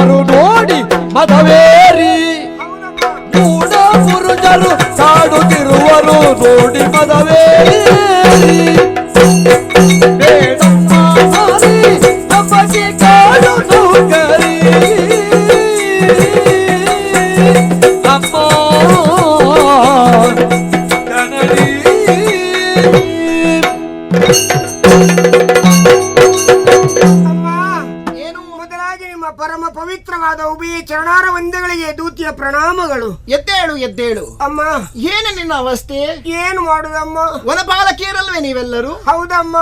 ಪುರುಷರು ನೋಡಿ ಮದವೇರಿ ಮೂಢ ಪುರುಷರು ಕಾಡುತ್ತಿರುವರು ನೋಡಿ ಮದವೇರಿ ಬೇಡಮ್ಮ ಮಾರಿ ನಮಗೆ ಕಾಡು ನೌಕರಿ ಅಮ್ಮ ಕನಡಿ ಪರಮ ಪವಿತ್ರವಾದ ಉಭಯ ಚರಣಾರ ವಂದಗಳಿಗೆ ದೂತಿಯ ಪ್ರಣಾಮಗಳು. ಎದ್ದೇಳು ಎದ್ದೇಳು ಅಮ್ಮ. ಏನು ನಿನ್ನ ಅವಸ್ಥೆ? ಏನು ಮಾಡುದಮ್ಮ? ವನಪಾಲಕಿಯರಲ್ವೇ ನೀವೆಲ್ಲರೂ? ಹೌದಮ್ಮ.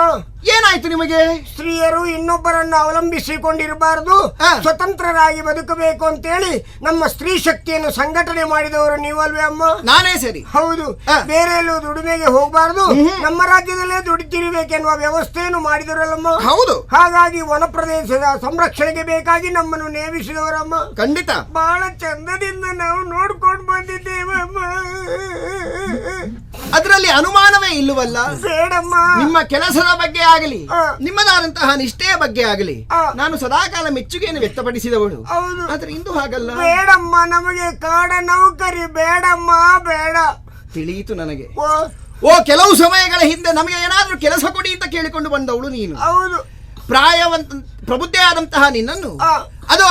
ಏನಾಯ್ತು ನಿಮಗೆ? ಸ್ತ್ರೀಯರು ಇನ್ನೊಬ್ಬರನ್ನು ಅವಲಂಬಿಸಿಕೊಂಡಿರಬಾರದು, ಸ್ವತಂತ್ರರಾಗಿ ಬದುಕಬೇಕು ಅಂತೇಳಿ ನಮ್ಮ ಸ್ತ್ರೀ ಶಕ್ತಿಯನ್ನು ಸಂಘಟನೆ ಮಾಡಿದವರು ನೀವಲ್ವೇ ಅಮ್ಮ? ನಾನೇ ಸರಿ. ಹೌದು. ಬೇರೆ ಎಲ್ಲೂ ದುಡಿಮೆಗೆ ಹೋಗಬಾರದು, ನಮ್ಮ ರಾಜ್ಯದಲ್ಲೇ ದುಡಿತಿರಬೇಕೆನ್ನುವ ವ್ಯವಸ್ಥೆಯನ್ನು ಮಾಡಿದರಲ್ಲಮ್ಮ. ಹೌದು. ಹಾಗಾಗಿ ವನ ಪ್ರದೇಶದ ಸಂರಕ್ಷಣೆಗೆ ಬೇಕಾಗಿ ನಮ್ಮನ್ನು ನೇಮಿಸಿದವರಮ್ಮ. ಖಂಡಿತ. ಬಹಳ ಚಂದದಿಂದ ನಾವು ನೋಡ್ಕೊಂಡು ಬಂದಿದ್ದೇವಮ್ಮ. ಅದರಲ್ಲಿ ಅನುಮಾನವೇ ಇಲ್ಲವಲ್ಲ? ಬೇಡಮ್ಮ. ನಿಮ್ಮ ಕೆಲಸದ ಬಗ್ಗೆ ಆಗಲಿ, ನಿಮ್ಮದಾದಂತಹ ನಿಷ್ಠೆಯ ಬಗ್ಗೆ ಆಗಲಿ ನಾನು ಸದಾಕಾಲ ಮೆಚ್ಚುಗೆಯನ್ನು ವ್ಯಕ್ತಪಡಿಸಿದವಳು. ಆದ್ರೆ ಇಂದು ಹಾಗಲ್ಲ. ಬೇಡಮ್ಮ, ನಮಗೆ ಕಾಡ ನೌಕರಿ ಬೇಡಮ್ಮ, ಬೇಡ. ತಿಳಿಯಿತು ನನಗೆ. ಕೆಲವು ಸಮಯಗಳ ಹಿಂದೆ ನಮಗೆ ಏನಾದ್ರೂ ಕೆಲಸ ಕೊಡಿ ಅಂತ ಕೇಳಿಕೊಂಡು ಬಂದವಳು ನೀನು. ಹೌದು. ಪ್ರಬುದ್ಧೆ ಆದಂತಹ ನಿನ್ನನ್ನು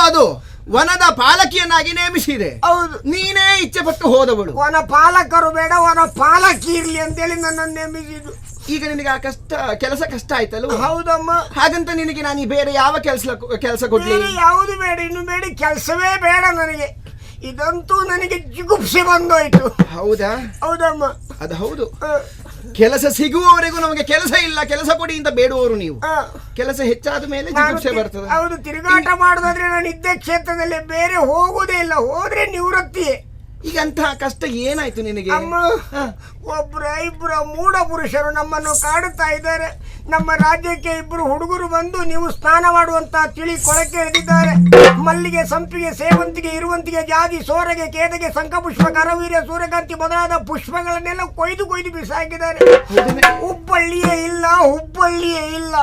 ಅದು ವನದ ಪಾಲಕಿಯನ್ನಾಗಿ ನೇಮಿಸಿದೆ. ಹೌದು. ನೀನೇ ಇಚ್ಛೆ ಪಟ್ಟು ಹೋದವಳು. ವನ ಪಾಲಕರು ಬೇಡ, ವನ ಪಾಲಕಿ ಇರ್ಲಿ ಅಂತೇಳಿ ನನ್ನನ್ನು ನೇಮಿಸಿದ್ದು. ಈಗ ನಿನಗೆ ಆ ಕೆಲಸ ಕಷ್ಟ ಆಯ್ತಲ್ಲ? ಹೌದಮ್ಮ. ಹಾಗಂತ ನಿನಗೆ ನಾನು ಬೇರೆ ಯಾವ ಕೆಲಸ ಕೊಡ್ಲಿ? ಯಾವುದು ಬೇಡ, ಇನ್ನು ಬೇಡ, ಕೆಲಸವೇ ಬೇಡ ನನಗೆ. ಇದಂತೂ ನನಗೆ ಜಿಗುಪ್ಸೆ ಬಂದೋಯ್ತು. ಹೌದಾ? ಹೌದಮ್ಮ. ಅದು ಹೌದು. ಕೆಲಸ ಸಿಗುವವರೆಗೂ ನಮಗೆ ಕೆಲಸ ಇಲ್ಲ, ಕೆಲಸ ಕೊಡಿ ಅಂತ ಬೇಡುವವರು ನೀವು. ಕೆಲಸ ಹೆಚ್ಚಾದ ಮೇಲೆ ಜಿಗುಪ್ಸೆ ಬರ್ತದೆ. ಹೌದು. ತಿರುಗಾಟ ಮಾಡೋದಾದ್ರೆ ನಾನು ಇದ್ದ ಕ್ಷೇತ್ರದಲ್ಲಿ ಬೇರೆ ಹೋಗುವುದೇ ಇಲ್ಲ, ಹೋದ್ರೆ ನಿವೃತ್ತಿಯೇ. ಈಗ ಅಂತಹ ಕಷ್ಟ ಏನಾಯ್ತು ನಿನಗೆ? ಅಮ್ಮ, ಒಬ್ಬರ ಇಬ್ಬರ ಮೂಢ ಪುರುಷರು ನಮ್ಮನ್ನು ಕಾಡುತ್ತಾ ಇದ್ದಾರೆ. ನಮ್ಮ ರಾಜ್ಯಕ್ಕೆ ಇಬ್ಬರು ಹುಡುಗರು ಬಂದು ನೀವು ಸ್ನಾನ ಮಾಡುವಂತ ತಿಳಿ ಕೊಳಕ್ಕೆ ಹಿಡಿದಿದ್ದಾರೆ. ಮಲ್ಲಿಗೆ, ಸಂಪಿಗೆ, ಸೇವಂತಿಗೆ, ಇರುವಂತಿಗೆ, ಜಾಜಿ, ಸೋರಗೆ, ಕೇದಗೆ, ಶಂಖಪುಷ್ಪ, ಕರವೀರ್ಯ, ಸೂರ್ಯಕಾಂತಿ ಮೊದಲಾದ ಪುಷ್ಪಗಳನ್ನೆಲ್ಲ ಕೊಯ್ದು ಬಿಸಾಕಿದ್ದಾರೆ. ಹುಬ್ಬಳ್ಳಿಯೇ ಇಲ್ಲ, ಹುಬ್ಬಳ್ಳಿಯೇ ಇಲ್ಲ,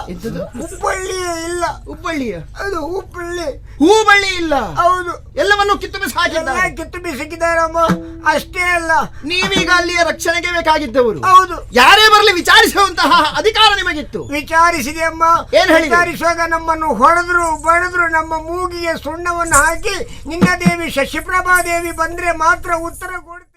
ಹುಬ್ಬಳ್ಳಿಯೇ ಇಲ್ಲ. ಹುಬ್ಬಳ್ಳಿಯ? ಅದು ಹುಬ್ಬಳ್ಳಿ. ಹೂಬಳ್ಳಿ ಇಲ್ಲ. ಹೌದು. ಎಲ್ಲವನ್ನು ಕಿತ್ತು ಬಿಸಾಕಿದ್ದಾರೆ. ಕಿತ್ತು ಬಿಸಾಕಿದ್ದಾರಮ್ಮ. ಅಷ್ಟೇ ಅಲ್ಲ, ನೀವೀಗ ಅಲ್ಲಿಯ ರಕ್ಷಣೆಗೆ ಬೇಕಾಗಿದ್ದವರು. ಹೌದು. ಯಾರೇ ಬರಲಿ ವಿಚಾರಿಸುವಂತಹ ಅಧಿಕಾರ ನಿಮಗಿತ್ತು. ವಿಚಾರಿಸಿದೆ ಅಮ್ಮ. ವಿಚಾರಿಸುವಾಗ ನಮ್ಮನ್ನು ಹೊಡೆದ್ರು, ಬಡಿದ್ರು, ನಮ್ಮ ಮೂಗಿಗೆ ಸುಣ್ಣವನ್ನು ಹಾಕಿ ನಿನ್ನ ದೇವಿ ಶಶಿಪ್ರಭಾ ದೇವಿ ಬಂದ್ರೆ ಮಾತ್ರ ಉತ್ತರ ಕೊಡ್ತೀವಿ.